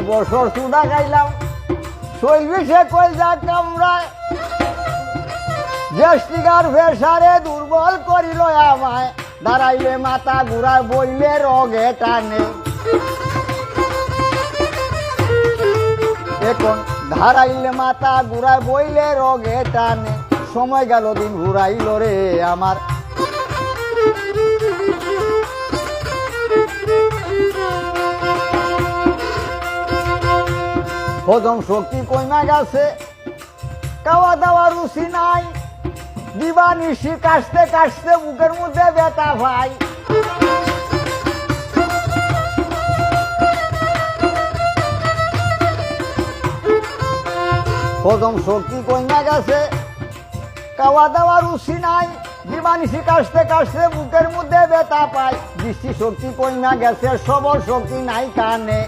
বছর চুডা খাইলাম শৈলবিষে কই যা কামড়ায় গ্যাস্ট্রিকার প্রেসারে দুর্বল করিল আমায় দাঁড়াইলে মাথা ঘুরায় বইলে রগে টানে এখন ধারাইলে মাথা ঘুরায় বইলে রগে টানে সময় গেল দিন ঘুরাইল রে আমার হজম শক্তি কইমা গেছে খাওয়া দাওয়া রুচি নাই দিবা নিশি কাশতে কাশতে বুকের মধ্যে ব্যথা ভাই হজম শক্তি কইমা গেছে খাওয়া দাওয়া রুচি নাই দিবা নিশি কাশতে কাশতে বুকের মধ্যে ব্যথা পায় দৃষ্টি শক্তি কইমা গেছে সবল শক্তি নাই কানে